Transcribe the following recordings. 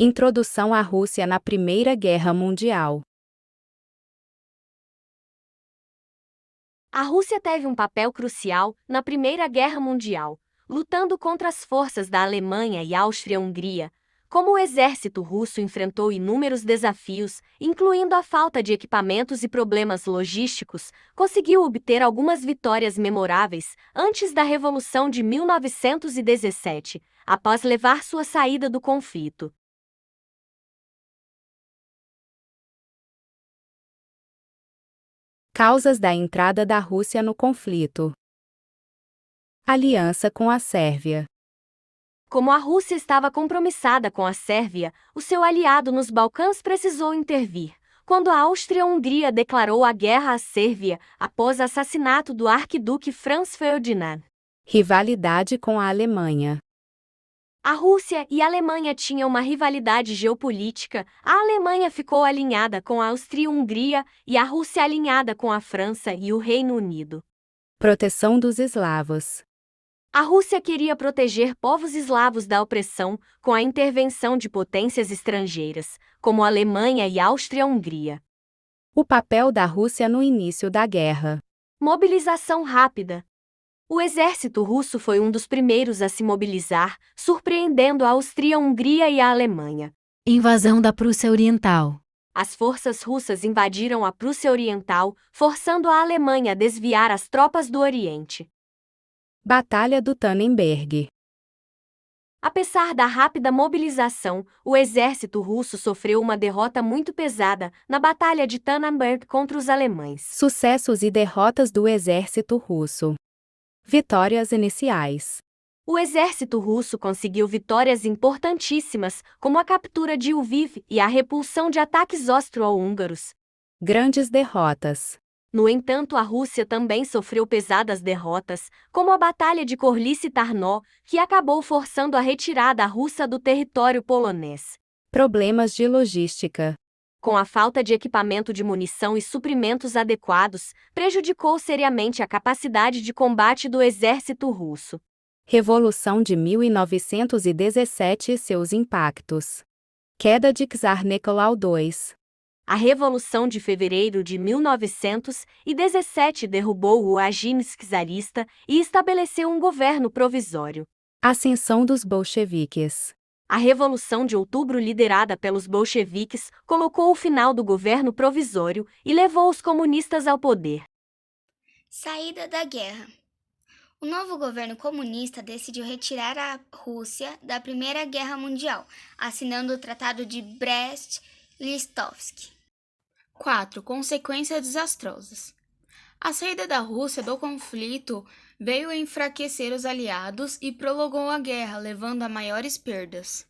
Introdução à Rússia na Primeira Guerra Mundial. A Rússia teve um papel crucial na Primeira Guerra Mundial, lutando contra as forças da Alemanha e Áustria-Hungria. Como o exército russo enfrentou inúmeros desafios, incluindo a falta de equipamentos e problemas logísticos, conseguiu obter algumas vitórias memoráveis antes da Revolução de 1917, após levar sua saída do conflito. Causas da entrada da Rússia no conflito. Aliança com a Sérvia. Como a Rússia estava compromissada com a Sérvia, o seu aliado nos Balcãs precisou intervir. Quando a Áustria-Hungria declarou a guerra à Sérvia após o assassinato do arquiduque Franz Ferdinand. Rivalidade com a Alemanha. A Rússia e a Alemanha tinham uma rivalidade geopolítica. A Alemanha ficou alinhada com a Áustria-Hungria e a Rússia alinhada com a França e o Reino Unido. Proteção dos eslavos. A Rússia queria proteger povos eslavos da opressão com a intervenção de potências estrangeiras, como a Alemanha e a Áustria-Hungria. O papel da Rússia no início da guerra. Mobilização rápida. O exército russo foi um dos primeiros a se mobilizar, surpreendendo a Áustria-Hungria e a Alemanha. Invasão da Prússia Oriental. As forças russas invadiram a Prússia Oriental, forçando a Alemanha a desviar as tropas do Oriente. Batalha do Tannenberg. Apesar da rápida mobilização, o exército russo sofreu uma derrota muito pesada na Batalha de Tannenberg contra os alemães. Sucessos e derrotas do exército russo. Vitórias iniciais. O exército russo conseguiu vitórias importantíssimas, como a captura de Lviv e a repulsão de ataques austro-húngaros. Grandes derrotas. No entanto, a Rússia também sofreu pesadas derrotas, como a Batalha de Gorlice-Tarnów, que acabou forçando a retirada russa do território polonês. Problemas de logística. Com a falta de equipamento de munição e suprimentos adequados, prejudicou seriamente a capacidade de combate do exército russo. Revolução de 1917 e seus impactos. Queda de Czar Nicolau II. A Revolução de Fevereiro de 1917 derrubou o regime czarista e estabeleceu um governo provisório. Ascensão dos bolcheviques. A Revolução de Outubro, liderada pelos bolcheviques, colocou o final do governo provisório e levou os comunistas ao poder. Saída da guerra. O novo governo comunista decidiu retirar a Rússia da Primeira Guerra Mundial, assinando o Tratado de Brest-Litovsk. 4. Consequências desastrosas. A saída da Rússia do conflito veio a enfraquecer os aliados e prolongou a guerra, levando a maiores perdas.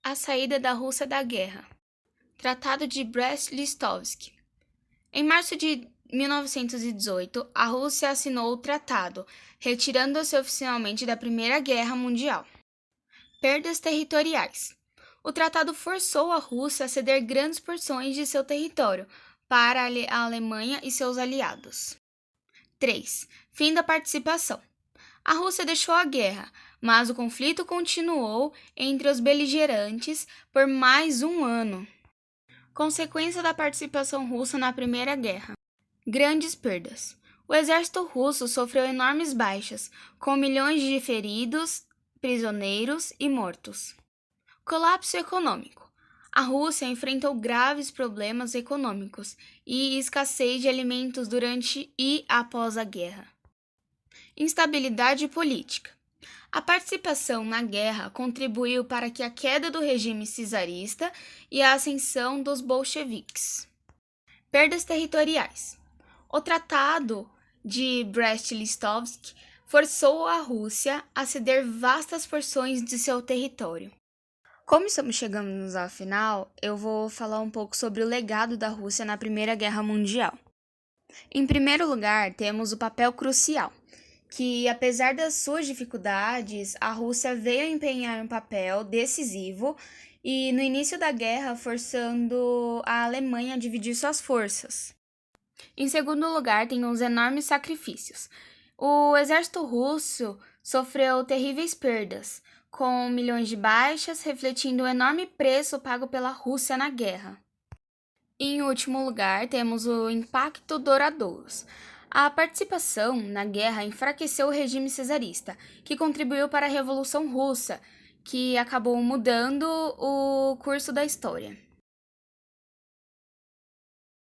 A saída da Rússia da guerra. Tratado de Brest-Litovsk. Em março de 1918, a Rússia assinou o tratado, retirando-se oficialmente da Primeira Guerra Mundial. Perdas territoriais. O tratado forçou a Rússia a ceder grandes porções de seu território para a Alemanha e seus aliados. 3. Fim da participação. A Rússia deixou a guerra, mas o conflito continuou entre os beligerantes por mais um ano. Consequência da participação russa na Primeira Guerra. Grandes perdas. O exército russo sofreu enormes baixas, com milhões de feridos, prisioneiros e mortos. Colapso econômico. A Rússia enfrentou graves problemas econômicos e escassez de alimentos durante e após a guerra. Instabilidade política. A participação na guerra contribuiu para a queda do regime czarista e a ascensão dos bolcheviques. Perdas territoriais. O Tratado de Brest-Litovsk forçou a Rússia a ceder vastas porções de seu território. Como estamos chegando ao final, eu vou falar um pouco sobre o legado da Rússia na Primeira Guerra Mundial. Em primeiro lugar, temos o papel crucial, que apesar das suas dificuldades, a Rússia veio a empenhar um papel decisivo e no início da guerra forçando a Alemanha a dividir suas forças. Em segundo lugar, tem os enormes sacrifícios. O exército russo sofreu terríveis perdas, com milhões de baixas, refletindo o enorme preço pago pela Rússia na guerra. Em último lugar, temos o impacto douradouros. A participação na guerra enfraqueceu o regime cesarista, que contribuiu para a Revolução Russa, que acabou mudando o curso da história.